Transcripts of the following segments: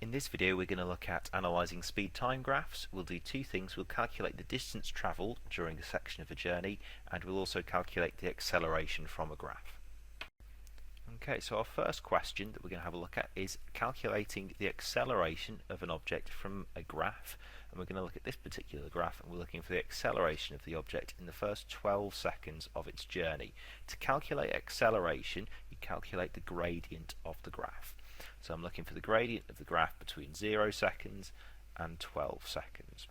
In this video we're going to look at analysing speed-time graphs. We'll do two things. We'll calculate the distance travelled during a section of a journey, and we'll also calculate the acceleration from a graph. Okay, so our first question that we're going to have a look at is calculating the acceleration of an object from a graph. And we're going to look at this particular graph, and we're looking for the acceleration of the object in the first 12 seconds of its journey. To calculate acceleration, you calculate the gradient of the graph. So I'm looking for the gradient of the graph between 0 seconds and 12 seconds.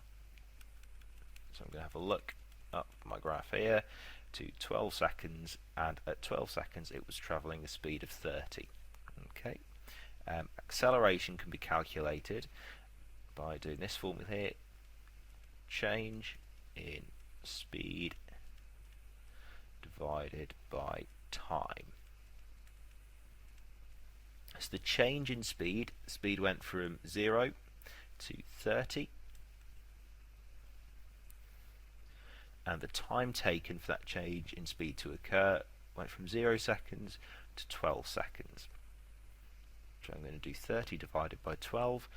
So I'm going to have a look up my graph here to 12 seconds, and at 12 seconds it was travelling a speed of 30. Okay. Acceleration can be calculated by doing this formula here: change in speed divided by time. So the change in speed went from 0 to 30, and the time taken for that change in speed to occur went from 0 seconds to 12 seconds. So I'm going to do 30 divided by 12.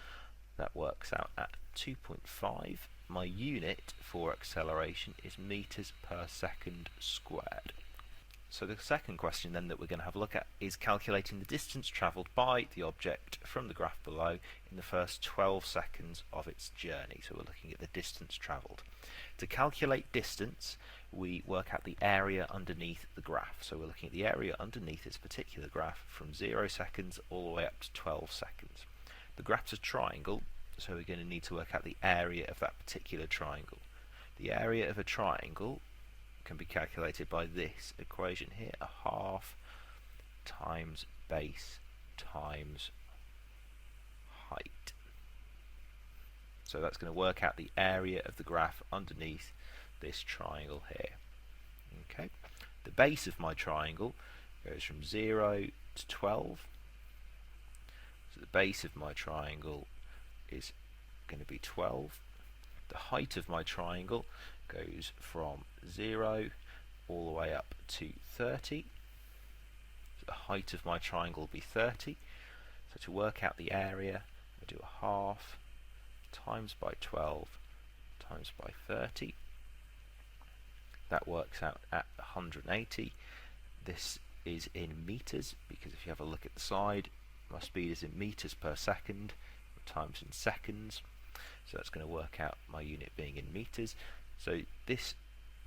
That works out at 2.5. My unit for acceleration is meters per second squared. So the second question then that we're going to have a look at is calculating the distance travelled by the object from the graph below in the first 12 seconds of its journey. So we're looking at the distance travelled. To calculate distance, we work out the area underneath the graph. So we're looking at the area underneath this particular graph from 0 seconds all the way up to 12 seconds. The graph's a triangle, so we're going to need to work out the area of that particular triangle. The area of a triangle can be calculated by this equation here: a half times base times height. So that's going to work out the area of the graph underneath this triangle here. Okay, the base of my triangle goes from 0 to 12. So the base of my triangle is going to be 12. The height of my triangle goes from 0 all the way up to 30. So the height of my triangle will be 30. So to work out the area, we do a half times by 12 times by 30. That works out at 180. This is in meters, because if you have a look at the side, my speed is in meters per second times in seconds. So that's going to work out my unit being in meters. So this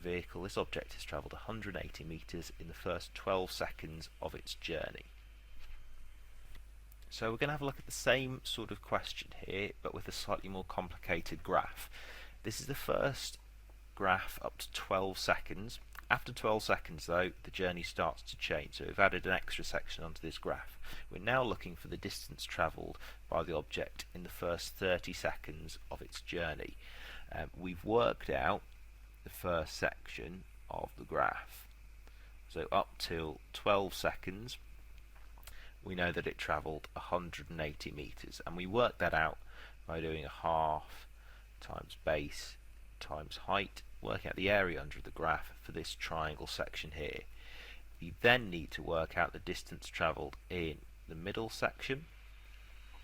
vehicle, this object, has travelled 180 meters in the first 12 seconds of its journey. So we're going to have a look at the same sort of question here, but with a slightly more complicated graph. This is the first graph up to 12 seconds. After 12 seconds though, the journey starts to change, so we've added an extra section onto this graph. We're now looking for the distance travelled by the object in the first 30 seconds of its journey. We've worked out the first section of the graph. So up till 12 seconds, we know that it travelled 180 meters, and we worked that out by doing a half times base times height, work out the area under the graph for this triangle section here. You then need to work out the distance travelled in the middle section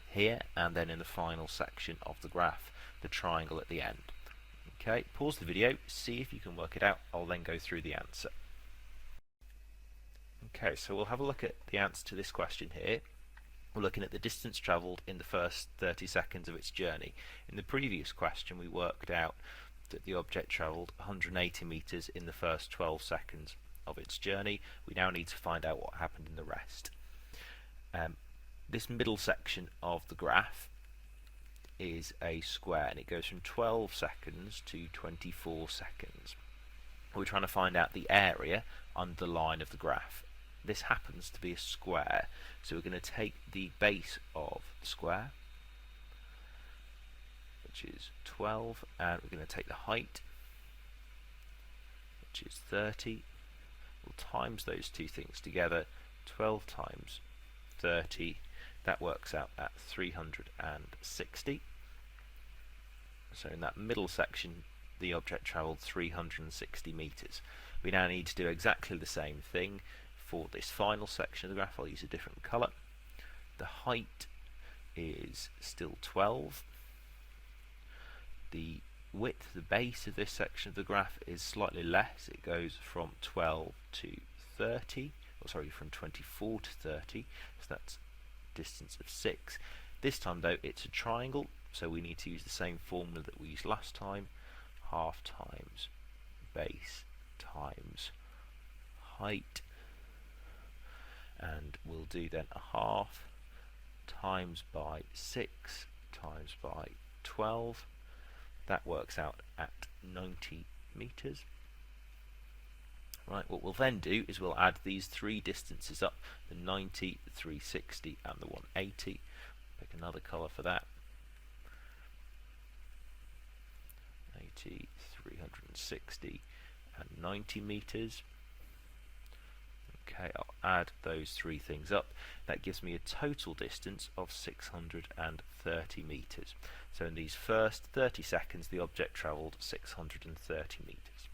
here, and then in the final section of the graph, the triangle at the end. Okay, pause the video, see if you can work it out. I'll then go through the answer. Okay, so we'll have a look at the answer to this question here. We're looking at the distance travelled in the first 30 seconds of its journey. In the previous question we worked out that the object travelled 180 meters in the first 12 seconds of its journey. We now need to find out what happened in the rest. This middle section of the graph is a square, and it goes from 12 seconds to 24 seconds. We're trying to find out the area under the line of the graph. This happens to be a square, so we're going to take the base of the square, which is 12, and we're going to take the height, which is 30. We'll times those two things together. 12 times 30, that works out at 360. So in that middle section, the object travelled 360 meters. We now need to do exactly the same thing for this final section of the graph. I'll use a different colour. The height is still 12. The width, the base of this section of the graph is slightly less. It goes from 12 to 30, or sorry, from 24 to 30, so that's distance of 6. This time though it's a triangle, so we need to use the same formula that we used last time. Half times base times height, and we'll do then a half times by 6 times by 12. That works out at 90 meters. Right, what we'll then do is we'll add these three distances up, the 90, the 360 and the 180. Pick another colour for that. 80, 360 and 90 meters. Okay, I'll add those three things up. That gives me a total distance of 630 meters. So in these first 30 seconds the object travelled 630 meters.